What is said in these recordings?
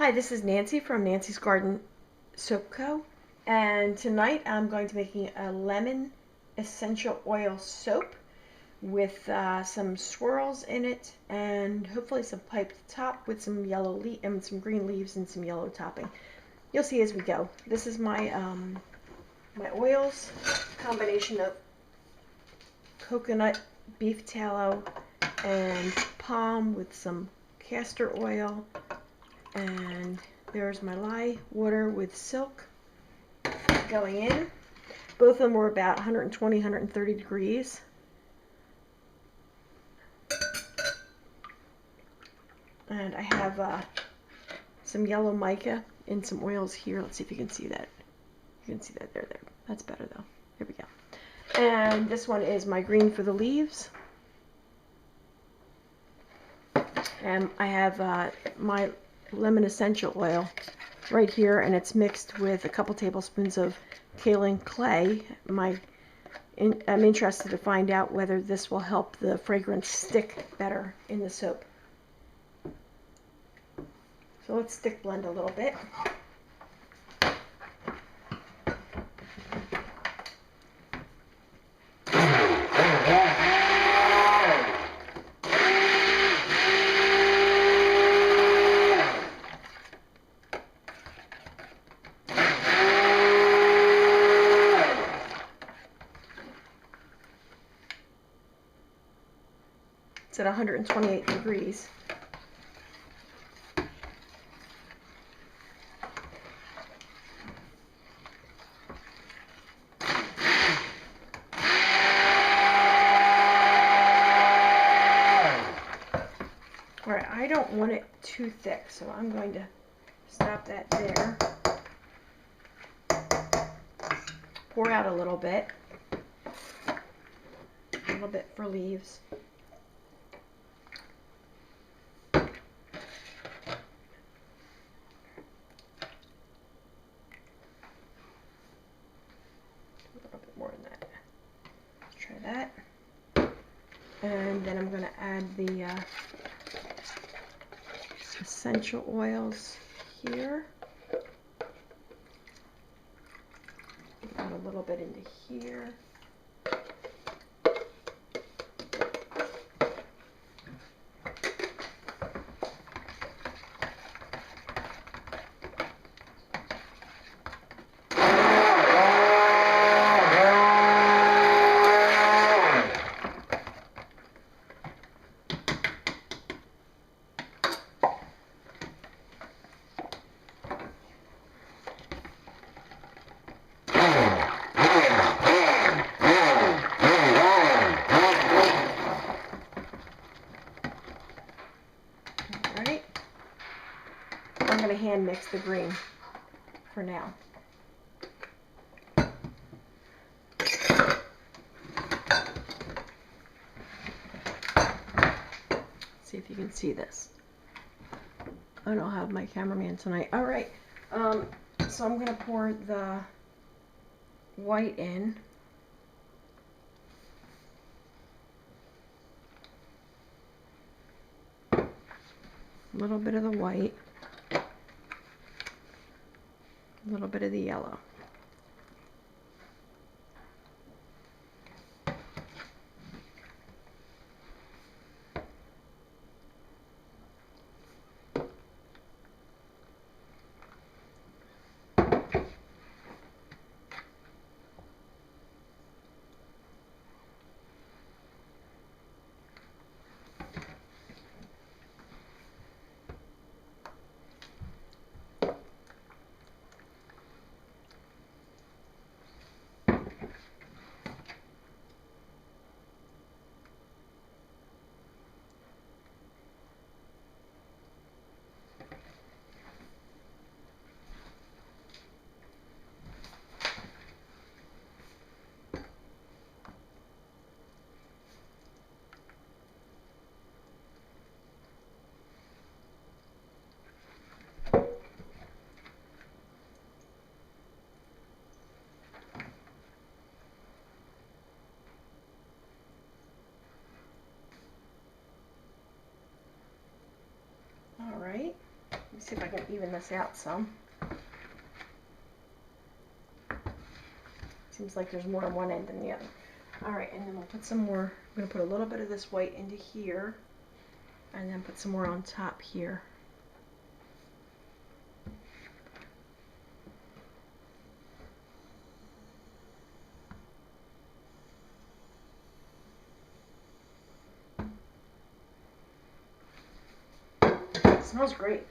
Hi, this is Nancy from Nancy's Garden Soap Co. And tonight I'm going to be making a lemon essential oil soap with some swirls in it and hopefully some piped top with some yellow and some green leaves and some yellow topping. You'll see as we go. This is my my oils, combination of coconut, beef tallow, and palm with some castor oil. And there's my lye water with silk going in. Both of them were about 120, 130 degrees. And I have some yellow mica and some oils here. Let's see if you can see that. You can see that there. That's better though. Here we go. And this one is my green for the leaves. And I have my lemon essential oil right here, and it's mixed with a couple tablespoons of kaolin clay. I'm interested to find out whether this will help the fragrance stick better in the soap. So let's stick blend a little bit. It's at 128 degrees. Alright, I don't want it too thick, so I'm going to stop that there. Pour out a little bit for leaves. More than that. Let's try that. And then I'm going to add the essential oils here. Add a little bit into here. I'm going to hand mix the green for now. See if you can see this. I don't have my cameraman tonight. All right, so I'm going to pour the white in. A little bit of the white. A little bit of the yellow. me see if I can even this out some. Seems like there's more on one end than the other. Alright, and then we'll put some more. I'm going to put a little bit of this white into here, and then put some more on top here. It smells great.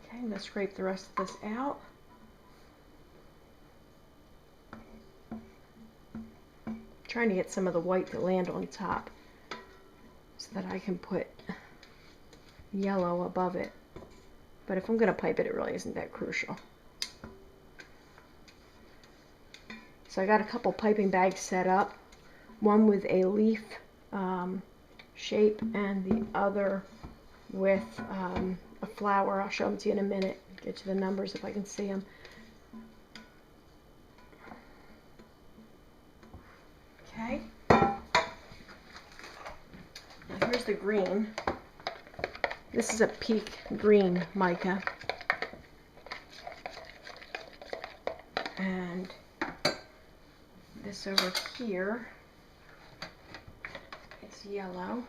Okay, I'm going to scrape the rest of this out. Trying to get some of the white to land on top so that I can put yellow above it. But if I'm going to pipe it, it really isn't that crucial. So I got a couple piping bags set up, one with a leaf shape and the other with a flower. I'll show them to you in a minute, get you the numbers if I can see them. Okay, now here's the green. This is a peak green mica. And this over here is yellow.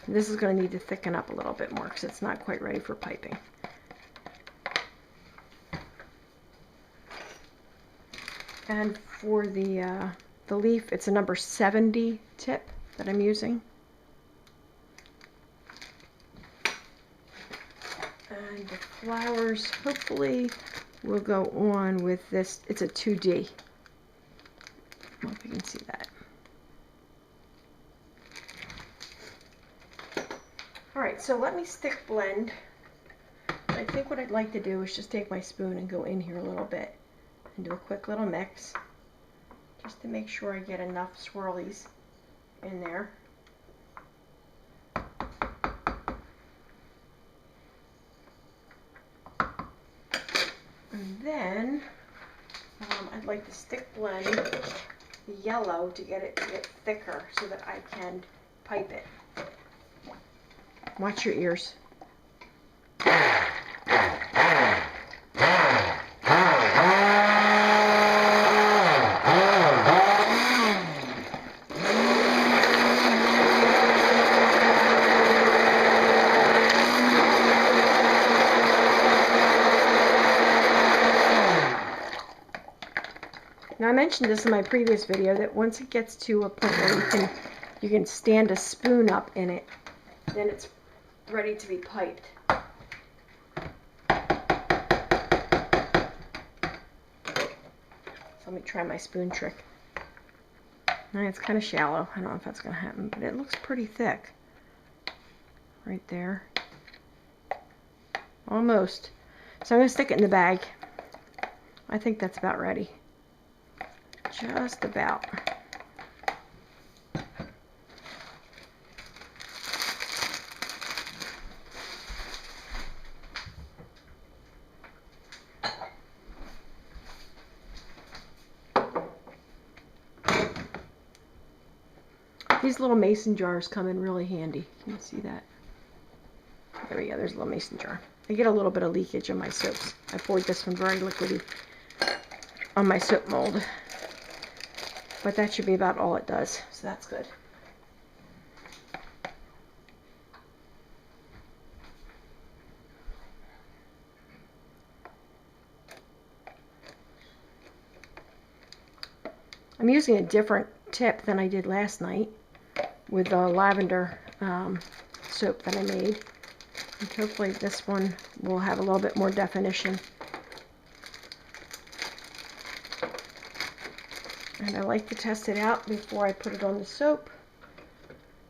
This is going to need to thicken up a little bit more because it's not quite ready for piping. And for the leaf, it's a number 70 tip that I'm using. And the flowers hopefully will go on with this. It's a 2D. I don't know if you can see that. Alright, so let me stick blend. I think what I'd like to do is just take my spoon and go in here a little bit and do a quick little mix just to make sure I get enough swirlies in there. And then I'd like to stick blend the yellow to get it to get thicker so that I can pipe it. Watch your ears. Now I mentioned this in my previous video that once it gets to a point where you can stand a spoon up in it, then it's ready to be piped. So let me try my spoon trick. Now it's kind of shallow. I don't know if that's going to happen, but it looks pretty thick. Right there. Almost. So I'm going to stick it in the bag. I think that's about ready. Just about. These little mason jars come in really handy. Can you see that? There we go, there's a little mason jar. I get a little bit of leakage on my soaps. I poured this one very liquidy on my soap mold. But that should be about all it does, so that's good. I'm using a different tip than I did last night with the lavender soap that I made. And hopefully this one will have a little bit more definition. And I like to test it out before I put it on the soap.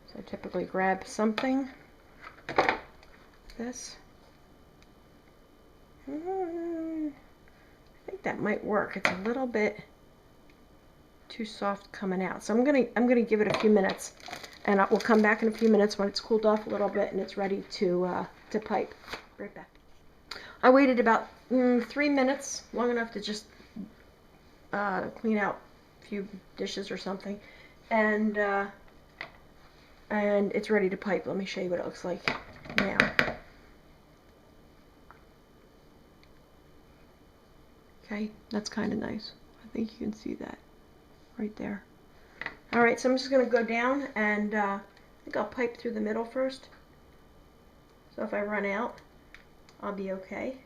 So I typically grab something, this. I think that might work. It's a little bit too soft coming out. So I'm gonna give it a few minutes, and we'll come back in a few minutes when it's cooled off a little bit and it's ready to pipe. Right back. I waited about 3 minutes, long enough to just clean out a few dishes or something, and it's ready to pipe. Let me show you what it looks like now. Okay, that's kind of nice. I think you can see that right there. All right, so I'm just going to go down, and I think I'll pipe through the middle first. So if I run out, I'll be okay.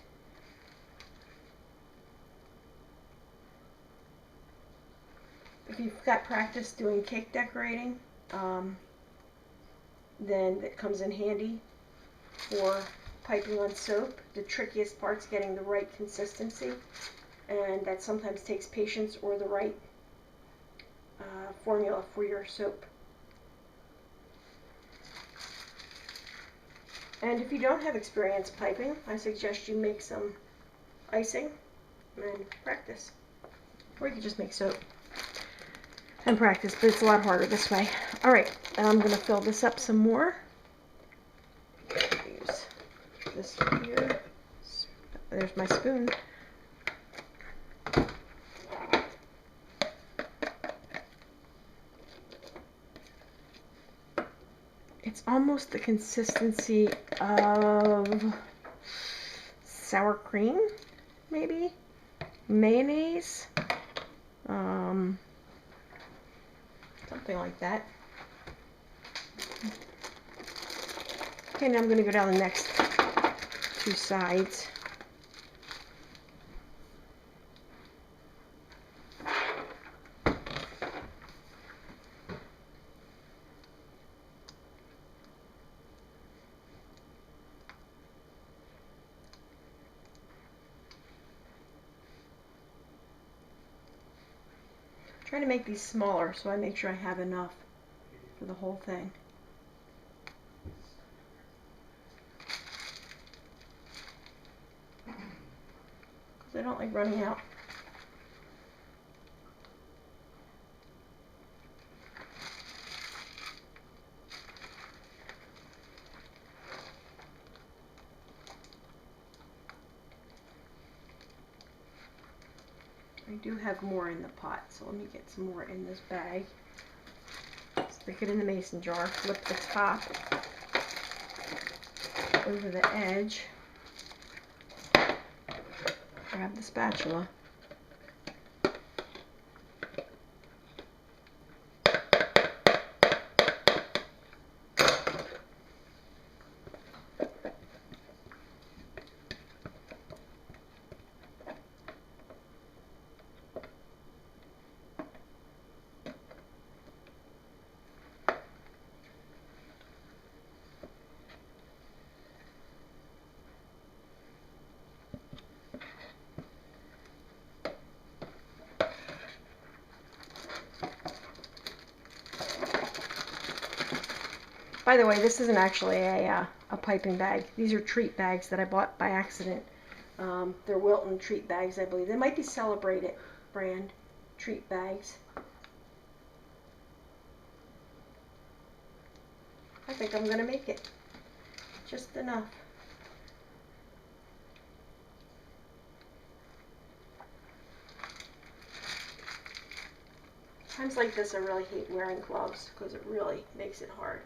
If you've got practice doing cake decorating, then it comes in handy for piping on soap. The trickiest part's getting the right consistency, and that sometimes takes patience or the right formula for your soap. And if you don't have experience piping, I suggest you make some icing and practice. Or you can just make soap and practice, but it's a lot harder this way. All right, I'm going to fill this up some more. Use this here. There's my spoon. It's almost the consistency of sour cream, maybe? Mayonnaise? Something like that. Okay, now I'm going to go down the next two sides. Trying to make these smaller so I make sure I have enough for the whole thing. Because I don't like running out. I do have more in the pot, so let me get some more in this bag. Stick it in the mason jar, flip the top over the edge, grab the spatula. By the way, this isn't actually a piping bag. These are treat bags that I bought by accident. They're Wilton treat bags, I believe. They might be Celebrate It brand treat bags. I think I'm going to make it. Just enough. Times like this, I really hate wearing gloves because it really makes it hard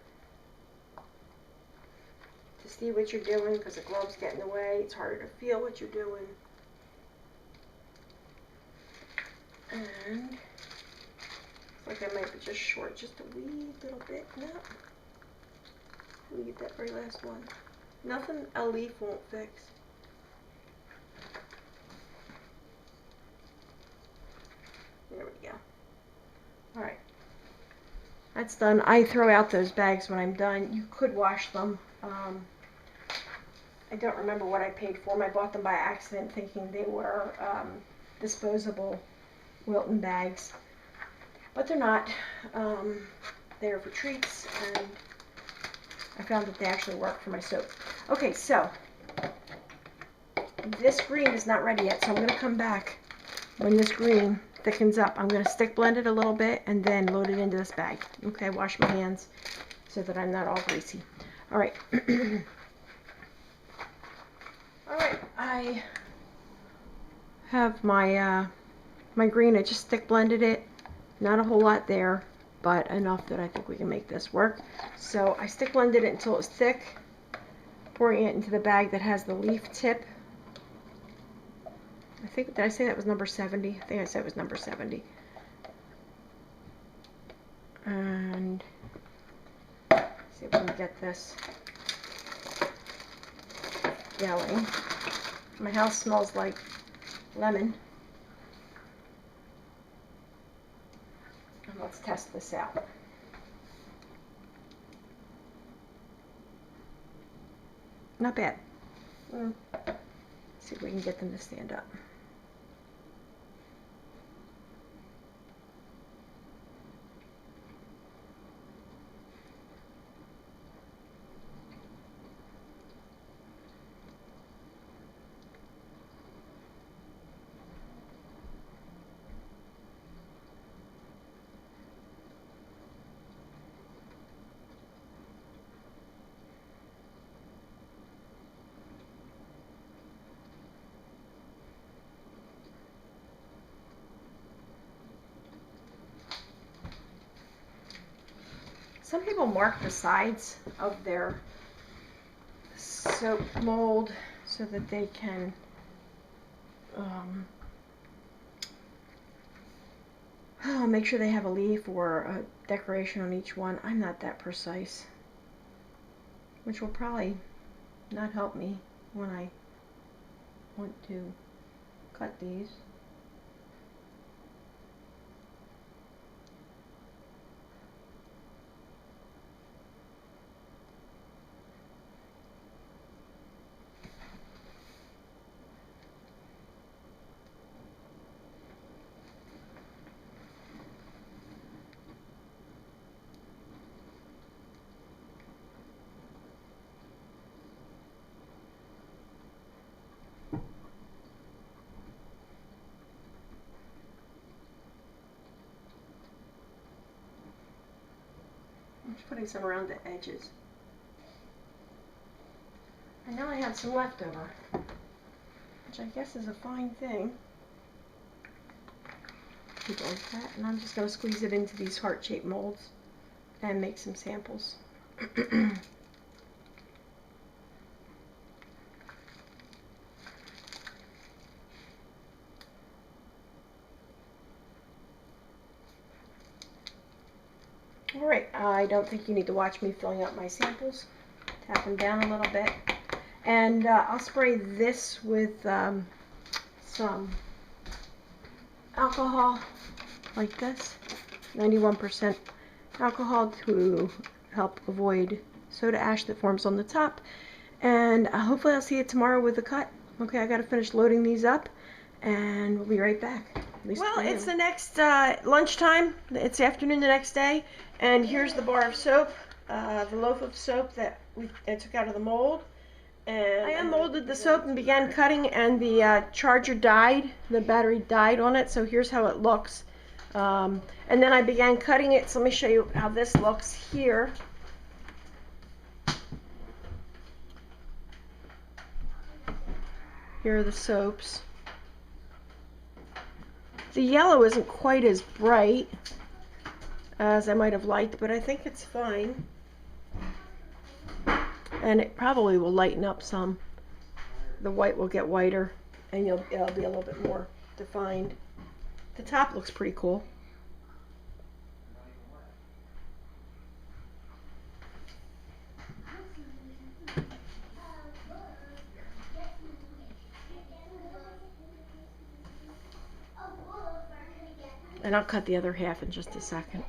to see what you're doing because the gloves get in the way. It's harder to feel what you're doing. And looks like I might be just short just a wee little bit. No. Let me get that very last one. Nothing a leaf won't fix. There we go. Alright. That's done. I throw out those bags when I'm done. You could wash them. I don't remember what I paid for them. I bought them by accident thinking they were disposable Wilton bags. But they're not. They're for treats, and I found that they actually work for my soap. Okay, so this green is not ready yet, so I'm going to come back when this green thickens up. I'm going to stick blend it a little bit and then load it into this bag. Okay, wash my hands so that I'm not all greasy. All right. All right, I have my my green. I just stick blended it. Not a whole lot there, but enough that I think we can make this work. So I stick blended it until it's thick, pouring it into the bag that has the leaf tip. I think, did I say that was number 70? I think I said it was number 70. And see if we can get this going. My house smells like lemon. And let's test this out. Not bad. See if we can get them to stand up. Some people mark the sides of their soap mold so that they can make sure they have a leaf or a decoration on each one. I'm not that precise, which will probably not help me when I want to cut these. I'm just putting some around the edges. And now I have some leftover, which I guess is a fine thing. Keep it like that, and I'm just going to squeeze it into these heart-shaped molds and make some samples. Alright, I don't think you need to watch me filling out my samples. Tap them down a little bit. And I'll spray this with some alcohol, like this. 91% alcohol to help avoid soda ash that forms on the top. And hopefully I'll see you tomorrow with a cut. Okay, I gotta finish loading these up, and we'll be right back. Well, it's the next lunchtime. It's afternoon the next day, and here's the bar of soap, the loaf of soap that I took out of the mold. And I unmolded the soap and began cutting, and the charger died. The battery died on it, so here's how it looks. And then I began cutting it, so let me show you how this looks here. Here are the soaps. The yellow isn't quite as bright as I might have liked, but I think it's fine. And it probably will lighten up some. The white will get whiter, and it'll be a little bit more defined. The top looks pretty cool. And I'll cut the other half in just a second.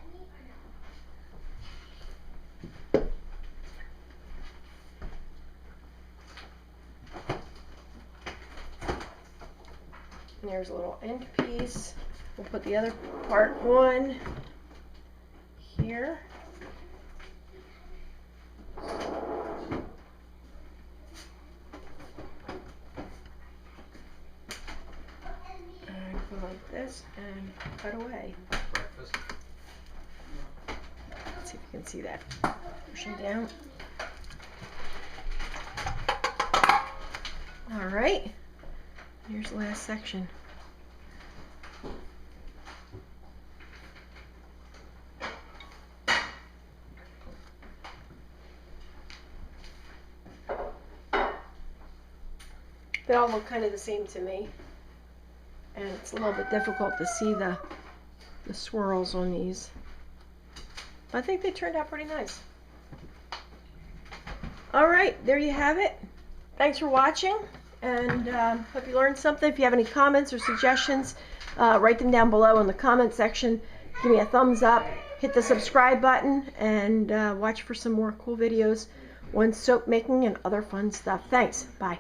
And there's a little end piece. We'll put the other part on here. And go like this and cut away. Let's see if you can see that. Pushing down. All right. Here's the last section. They all look kind of the same to me. And it's a little bit difficult to see the swirls on these. I think they turned out pretty nice. Alright, there you have it. Thanks for watching, and hope you learned something. If you have any comments or suggestions, write them down below in the comment section. Give me a thumbs up, hit the subscribe button, and watch for some more cool videos on soap making and other fun stuff. Thanks. Bye.